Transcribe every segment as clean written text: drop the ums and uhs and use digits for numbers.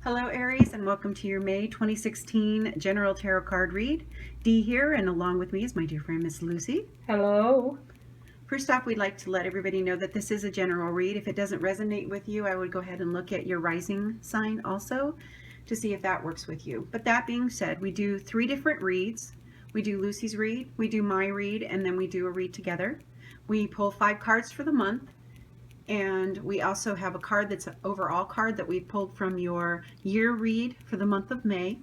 Hello Aries, and welcome to your May 2016 General Tarot Card Read. Dee here, and along with me is my dear friend Miss Lucy. Hello. First off, we'd like to let everybody know that this is a general read. If it doesn't resonate with you, I would go ahead and look at your rising sign also to see if that works with you. But that being said, we do 3 different reads. We do Lucy's read, we do my read, and then we do a read together. We pull 5 cards for the month. And we also have a card that's an overall card that we pulled from your year read for the month of May.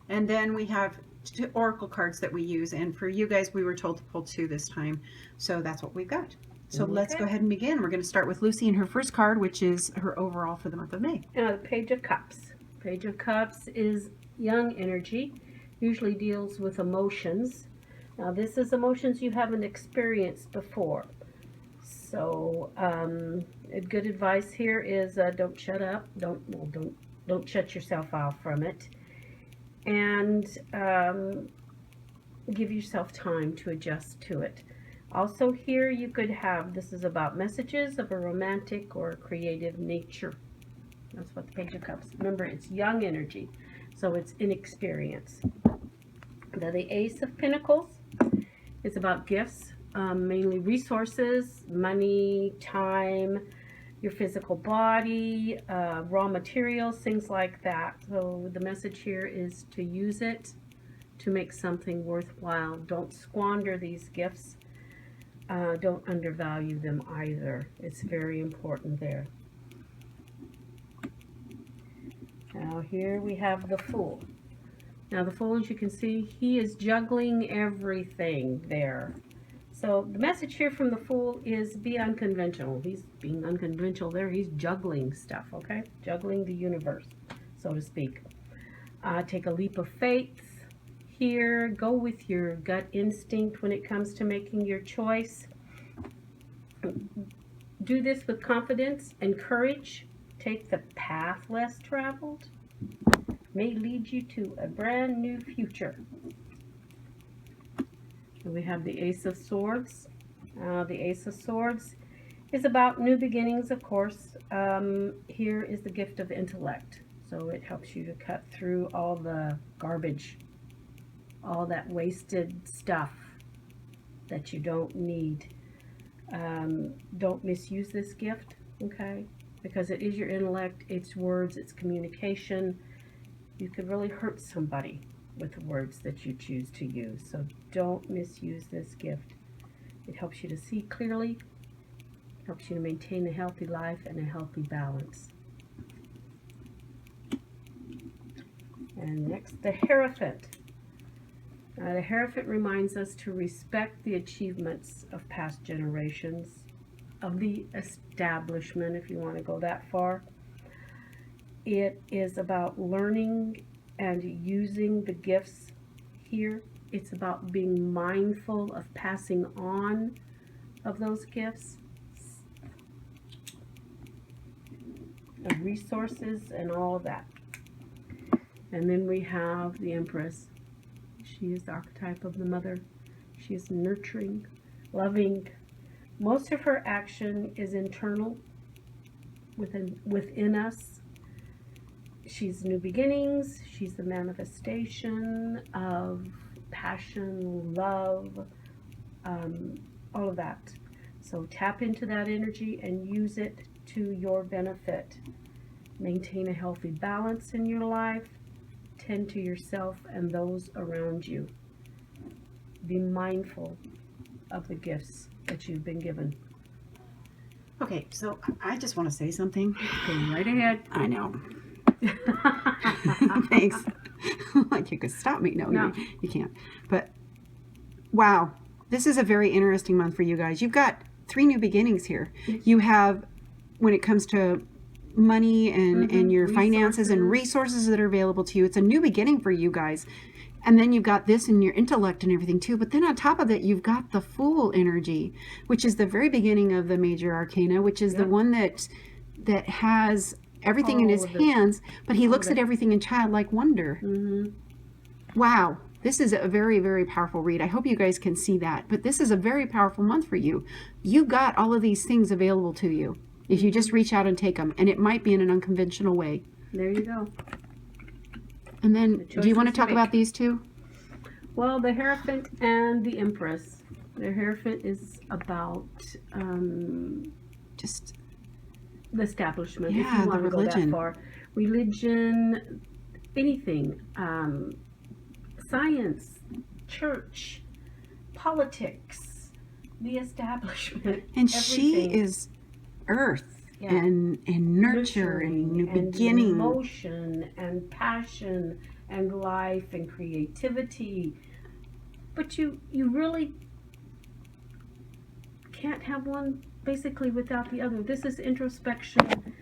And then we have 2 oracle cards that we use. And for you guys, we were told to pull 2 this time. So that's what we've got. So let's go ahead and begin. We're going to start with Lucy and her first card, which is her overall for the month of May. The Page of Cups. Page of Cups is young energy, usually deals with emotions. Now this is emotions you haven't experienced before. So good advice here is don't shut up, don't shut yourself off from it, and give yourself time to adjust to it. Also here you could have, this is about messages of a romantic or creative nature. That's what the Page of Cups. Remember, it's young energy, so it's inexperience. The Ace of Pentacles is about gifts. Mainly resources, money, time, your physical body, raw materials, things like that. So the message here is to use it to make something worthwhile. Don't squander these gifts. Don't undervalue them either. It's very important there. Now here we have the Fool. Now the Fool, as you can see, he is juggling everything there. So the message here from the Fool is be unconventional. He's being unconventional there. He's juggling stuff, okay? Juggling the universe, so to speak. Take a leap of faith here. Go with your gut instinct when it comes to making your choice. Do this with confidence and courage. Take the path less traveled. May lead you to a brand new future. We have the Ace of Swords. The Ace of Swords is about new beginnings, of course. Here is the gift of intellect. So it helps you to cut through all the garbage, all that wasted stuff that you don't need. Don't misuse this gift, okay? Because it is your intellect, it's words, it's communication. You could really hurt somebody with the words that you choose to use. So don't misuse this gift. It helps you to see clearly, helps you to maintain a healthy life and a healthy balance. And next, the Hierophant. The Hierophant reminds us to respect the achievements of past generations, of the establishment, if you want to go that far. It is about learning and using the gifts here. It's about being mindful of passing on of those gifts, of resources and all of that. And then we have the Empress. She is the archetype of the mother. She is nurturing, loving. Most of her action is internal, within us. She's new beginnings. She's the manifestation of passion, love, all of that. So tap into that energy and use it to your benefit. Maintain a healthy balance in your life. Tend to yourself and those around you. Be mindful of the gifts that you've been given. Okay, so I just want to say something. Go right ahead. I know. Thanks. Like you could stop me. No. You can't. But wow, this is a very interesting month for you guys. You've got 3 new beginnings here. You have, when it comes to money and your finances and resources that are available to you, it's a new beginning for you guys. And then you've got this in your intellect and everything too. But then on top of that, you've got the Fool energy, which is the very beginning of the major arcana, which is the one that has everything in his hands, but he looks at everything in childlike wonder. Wow. This is a very, very powerful read. I hope you guys can see that. But this is a very powerful month for you. You got all of these things available to you if you just reach out and take them. And it might be in an unconventional way. There you go. And then, do you want to talk about these two? Well, the Hierophant and the Empress. The Hierophant is about Just the establishment, yeah, if you want to go religion. that far. Religion, anything, science, church, politics, the establishment. And everything. she is earth. Yeah. And nurture and new beginning, emotion and passion and life and creativity. But you really can't have one basically without the other. This is introspection.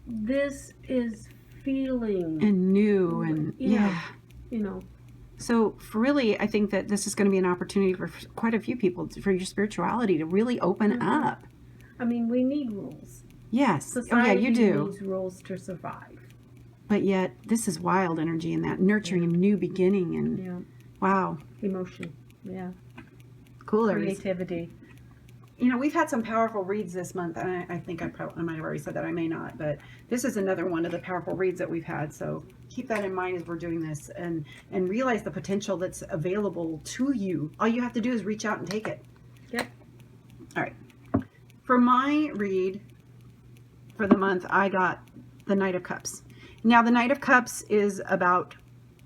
This is feeling and new and yeah. You know. So really, I think that this is going to be an opportunity for quite a few people for your spirituality to really open up. I mean, we need rules. Yes. Society oh yeah, you do. needs rules to survive. But yet, this is wild energy and that nurturing and new beginning and wow. Emotion. Yeah. Cool. Aries. Creativity. You know, we've had some powerful reads this month. I think I might have already said that. I may not. But this is another one of the powerful reads that we've had. So keep that in mind as we're doing this and realize the potential that's available to you. All you have to do is reach out and take it. Yep. All right. For my read for the month, I got the Knight of Cups. Now, the Knight of Cups is about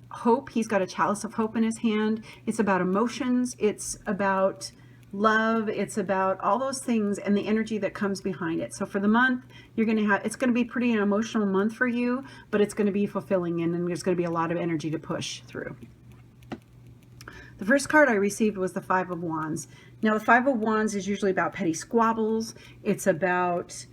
hope. He's got a chalice of hope in his hand. It's about emotions. It's about love. It's about all those things and the energy that comes behind it. So for the month, you're going to have, it's going to be pretty an emotional month for you, but it's going to be fulfilling and there's going to be a lot of energy to push through. The first card I received was the Five of Wands. Now, the Five of Wands is usually about petty squabbles. It's about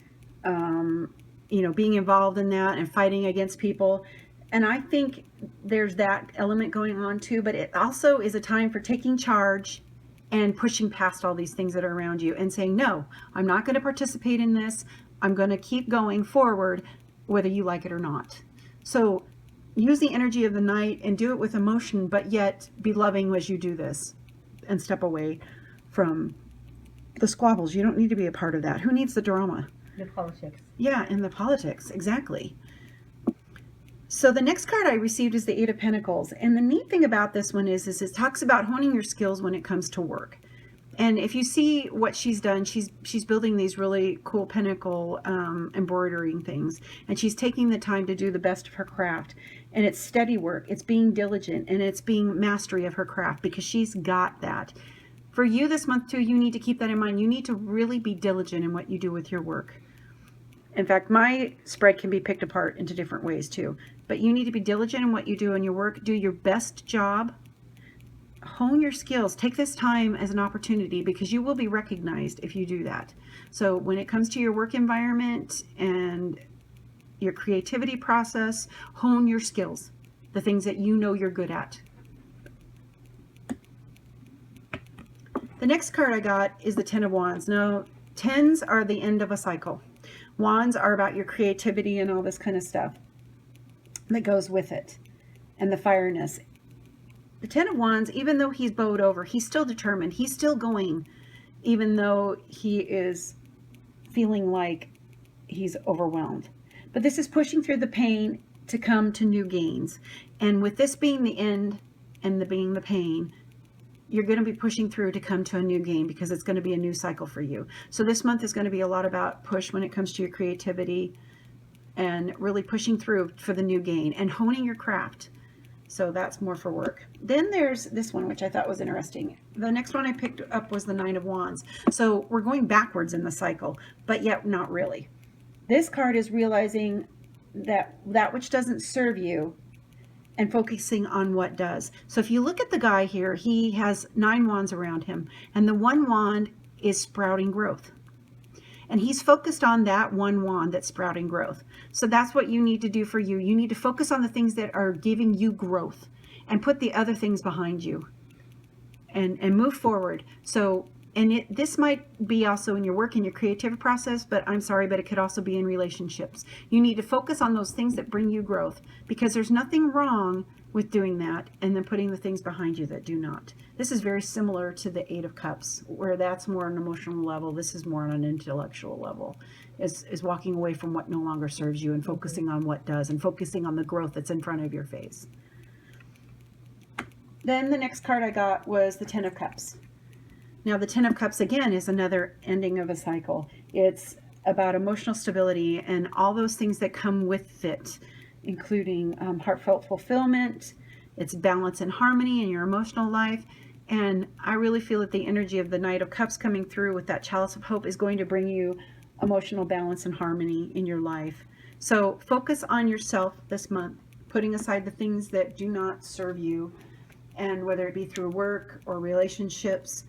you know, being involved in that and fighting against people. And I think there's that element going on too, but it also is a time for taking charge and pushing past all these things that are around you and saying, no, I'm not going to participate in this. I'm going to keep going forward, whether you like it or not. So use the energy of the night and do it with emotion, but yet be loving as you do this and step away from the squabbles. You don't need to be a part of that. Who needs the drama? The politics. Yeah, in the politics, exactly. So the next card I received is the Eight of Pentacles. And the neat thing about this one is it talks about honing your skills when it comes to work. And if you see what she's done, she's building these really cool pentacle embroidering things. And she's taking the time to do the best of her craft. And it's steady work. It's being diligent. And it's being mastery of her craft because she's got that. For you this month too, you need to keep that in mind. You need to really be diligent in what you do with your work. In fact, my spread can be picked apart into different ways too. But you need to be diligent in what you do in your work. Do your best job. Hone your skills. Take this time as an opportunity because you will be recognized if you do that. So when it comes to your work environment and your creativity process, hone your skills. The things that you know you're good at. The next card I got is the Ten of Wands. Now, tens are the end of a cycle. Wands are about your creativity and all this kind of stuff that goes with it. And the fireness. The Ten of Wands, even though he's bowed over, he's still determined. He's still going, even though he is feeling like he's overwhelmed. But this is pushing through the pain to come to new gains. And with this being the end and being the pain, you're going to be pushing through to come to a new gain because it's going to be a new cycle for you. So this month is going to be a lot about push when it comes to your creativity and really pushing through for the new gain and honing your craft. So that's more for work. Then there's this one, which I thought was interesting. The next one I picked up was the Nine of Wands. So we're going backwards in the cycle, but yet not really. This card is realizing that which doesn't serve you and focusing on what does. So if you look at the guy here, he has 9 wands around him, and the one wand is sprouting growth. And he's focused on that one wand that's sprouting growth. So that's what you need to do for you. You need to focus on the things that are giving you growth and put the other things behind you and move forward. So, and this might be also in your work, in your creative process, but I'm sorry, but it could also be in relationships. You need to focus on those things that bring you growth because there's nothing wrong with doing that, and then putting the things behind you that do not. This is very similar to the Eight of Cups, where that's more on an emotional level. This is more on an intellectual level, is walking away from what no longer serves you and focusing on what does, and focusing on the growth that's in front of your face. Then the next card I got was the Ten of Cups. Now the Ten of Cups, again, is another ending of a cycle. It's about emotional stability and all those things that come with it, including heartfelt fulfillment. It's balance and harmony in your emotional life. And I really feel that the energy of the Knight of Cups coming through with that Chalice of Hope is going to bring you emotional balance and harmony in your life. So focus on yourself this month, putting aside the things that do not serve you, and whether it be through work or relationships.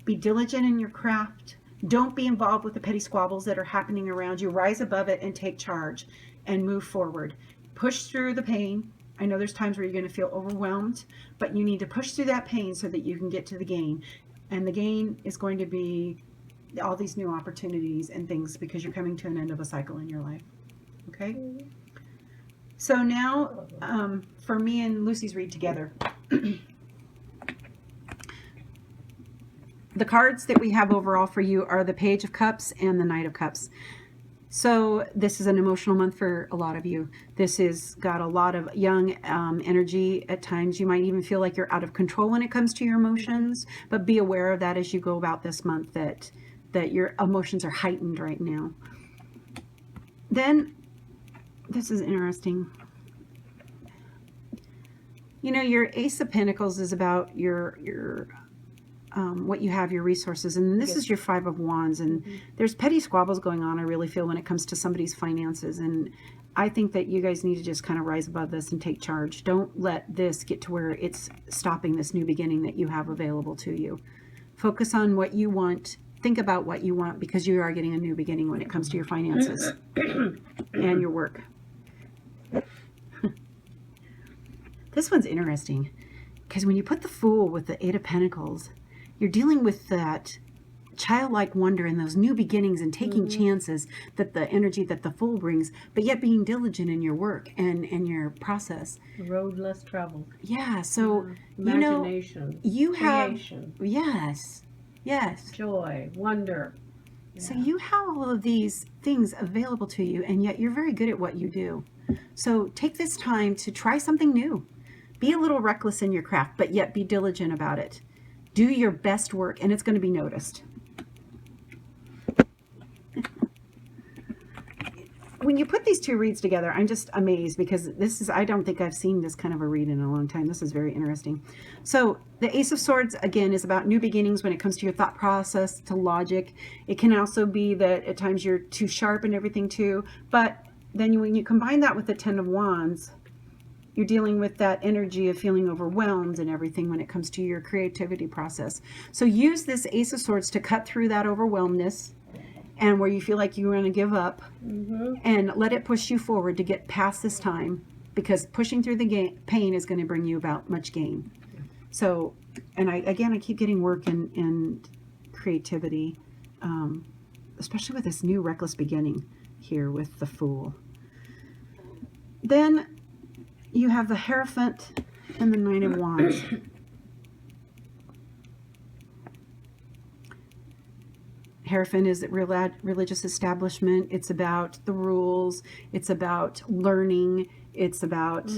Be diligent in your craft. Don't be involved with the petty squabbles that are happening around you. Rise above it and take charge and move forward. Push through the pain. I know there's times where you're going to feel overwhelmed, but you need to push through that pain so that you can get to the gain. And the gain is going to be all these new opportunities and things, because you're coming to an end of a cycle in your life. Okay? So now, for me and Lucy's read together, the cards that we have overall for you are the Page of Cups and the Knight of Cups. So this is an emotional month for a lot of you. This has got a lot of young energy. At times you might even feel like you're out of control when it comes to your emotions, but be aware of that as you go about this month, that your emotions are heightened right now. Then, this is interesting. You know, your Ace of Pentacles is about your what you have, your resources, and this is your Five of Wands, and there's petty squabbles going on, I really feel, when it comes to somebody's finances, and I think that you guys need to just kind of rise above this and take charge. Don't let this get to where it's stopping this new beginning that you have available to you. Focus on what you want. Think about what you want, because you are getting a new beginning when it comes to your finances and your work. This one's interesting, because when you put the Fool with the Eight of Pentacles, you're dealing with that childlike wonder and those new beginnings and taking chances, that the energy that the Fool brings, but yet being diligent in your work and your process. The road less traveled. Yeah, so, Imagination. You have, creation. yes, Joy, wonder. Yeah. So you have all of these things available to you, and yet you're very good at what you do. So take this time to try something new. Be a little reckless in your craft, but yet be diligent about it. Do your best work, and it's going to be noticed. When you put these two reads together, I'm just amazed, because I don't think I've seen this kind of a read in a long time. This is very interesting. So the Ace of Swords, again, is about new beginnings when it comes to your thought process, to logic. It can also be that at times you're too sharp and everything too, but then when you combine that with the Ten of Wands, you're dealing with that energy of feeling overwhelmed and everything when it comes to your creativity process. So use this Ace of Swords to cut through that overwhelmedness and where you feel like you're going to give up, and let it push you forward to get past this time, because pushing through the pain is going to bring you about much gain. So, and I keep getting work and creativity, especially with this new reckless beginning here with the Fool. Then you have the Hierophant and the Nine of Wands. Hierophant is a religious establishment. It's about the rules. It's about learning. It's about,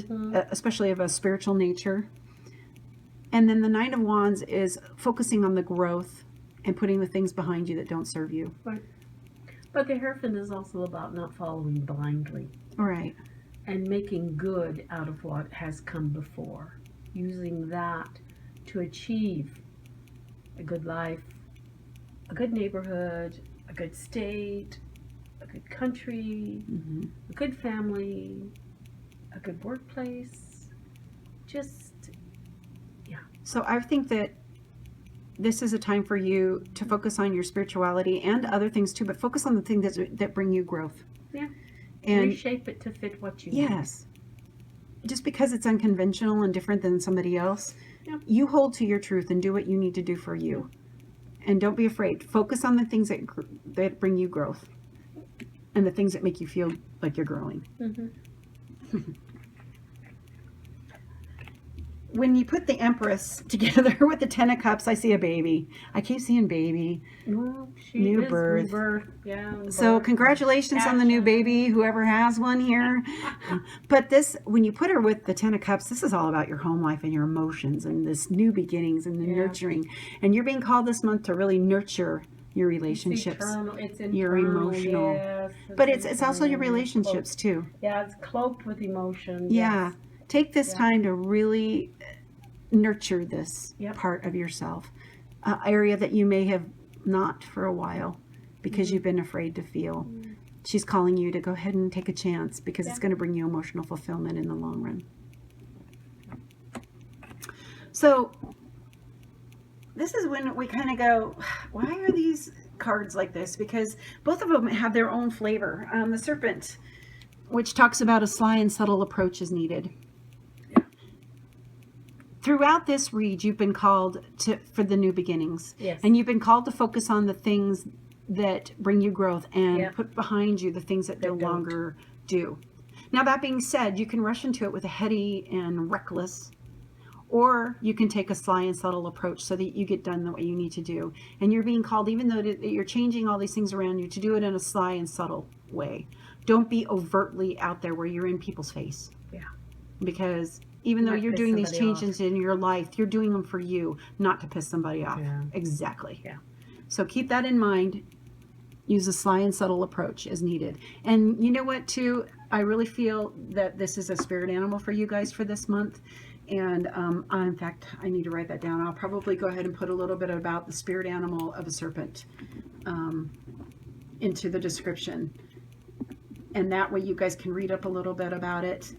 especially of a spiritual nature. And then the Nine of Wands is focusing on the growth and putting the things behind you that don't serve you. Right. But the Hierophant is also about not following blindly. Right. And making good out of what has come before. Using that to achieve a good life, a good neighborhood, a good state, a good country, a good family, a good workplace. Just, yeah. So I think that this is a time for you to focus on your spirituality and other things too, but focus on the things that bring you growth. Yeah. And reshape it to fit what you yes. Need. Just because it's unconventional and different than somebody else, you hold to your truth and do what you need to do for you. And don't be afraid. Focus on the things that bring you growth and the things that make you feel like you're growing. when you put the Empress together with the Ten of Cups, I see a baby. I keep seeing baby. Well, she New is birth. rebirth. Yeah. So birth. congratulations on the new baby, whoever has one here. But this, when you put her with the Ten of Cups, this is all about your home life and your emotions and this new beginnings and the nurturing. And you're being called this month to really nurture your relationships, It's internal, your emotional. yes, But it's also your relationships too. Yeah, it's cloaked with emotion. Yeah. Yes. Take this time to really nurture this part of yourself, area that you may have not for a while because you've been afraid to feel. She's calling you to go ahead and take a chance because it's going to bring you emotional fulfillment in the long run. So this is when we kind of go, why are these cards like this? Because both of them have their own flavor. The Serpent, which talks about a sly and subtle approach is needed. Throughout this read, you've been called for the new beginnings. Yes. And you've been called to focus on the things that bring you growth and put behind you the things that no longer do. Now, that being said, you can rush into it with a heady and reckless, or you can take a sly and subtle approach so that you get done the way you need to do. And you're being called, even though you're changing all these things around you, to do it in a sly and subtle way. Don't be overtly out there where you're in people's face. Yeah. Because even though you're doing these changes in your life, you're doing them for you, not to piss somebody off. Yeah. Exactly. Yeah. So keep that in mind. Use a sly and subtle approach as needed. And you know what, too? I really feel that this is a spirit animal for you guys for this month. And in fact, I need to write that down. I'll probably go ahead and put a little bit about the spirit animal of a serpent into the description. And that way you guys can read up a little bit about it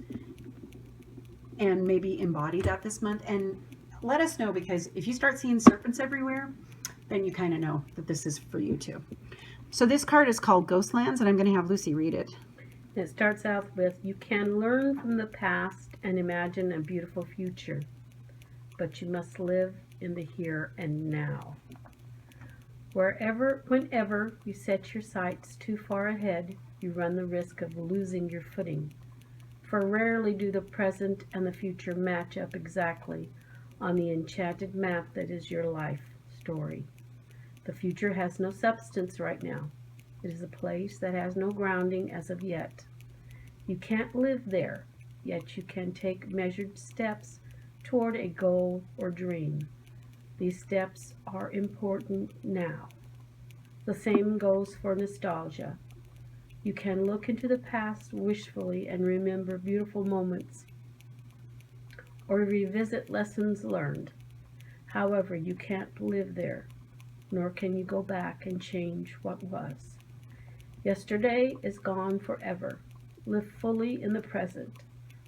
and maybe embody that this month. And let us know, because if you start seeing serpents everywhere, then you kind of know that this is for you too. So this card is called Ghostlands, and I'm going to have Lucy read it. It starts out with, you can learn from the past and imagine a beautiful future, but you must live in the here and now. Whenever you set your sights too far ahead, you run the risk of losing your footing. For rarely do the present and the future match up exactly on the enchanted map that is your life story. The future has no substance right now. It is a place that has no grounding as of yet. You can't live there, yet you can take measured steps toward a goal or dream. These steps are important now. The same goes for nostalgia. You can look into the past wishfully and remember beautiful moments, or revisit lessons learned. However, you can't live there, nor can you go back and change what was. Yesterday is gone forever. Live fully in the present.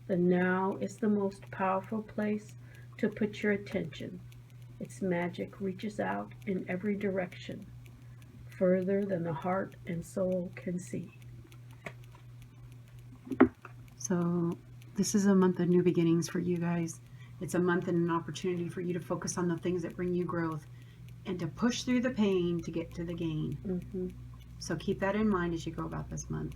The now is the most powerful place to put your attention. Its magic reaches out in every direction, further than the heart and soul can see. So this is a month of new beginnings for you guys. It's a month and an opportunity for you to focus on the things that bring you growth and to push through the pain to get to the gain. Mm-hmm. So keep that in mind as you go about this month.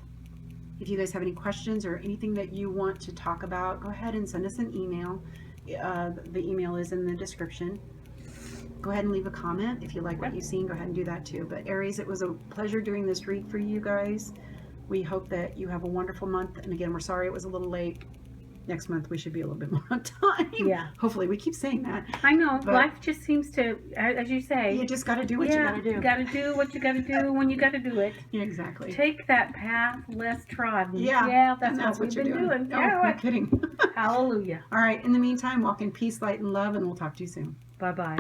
If you guys have any questions or anything that you want to talk about, go ahead and send us an email. The email is in the description. Go ahead and leave a comment. If you like what you've seen, go ahead and do that too. But Aries, it was a pleasure doing this read for you guys. We hope that you have a wonderful month. And again, we're sorry it was a little late. Next month we should be a little bit more on time. Yeah. Hopefully, we keep saying that. I know. But life just seems to, as you say. You just got to do what you got to do. You got to do what you got to do when you got to do it. Yeah, exactly. Take that path less trodden. Yeah. That's what we've been doing. Oh, no kidding. Hallelujah. All right. In the meantime, walk in peace, light, and love, and we'll talk to you soon. Bye-bye.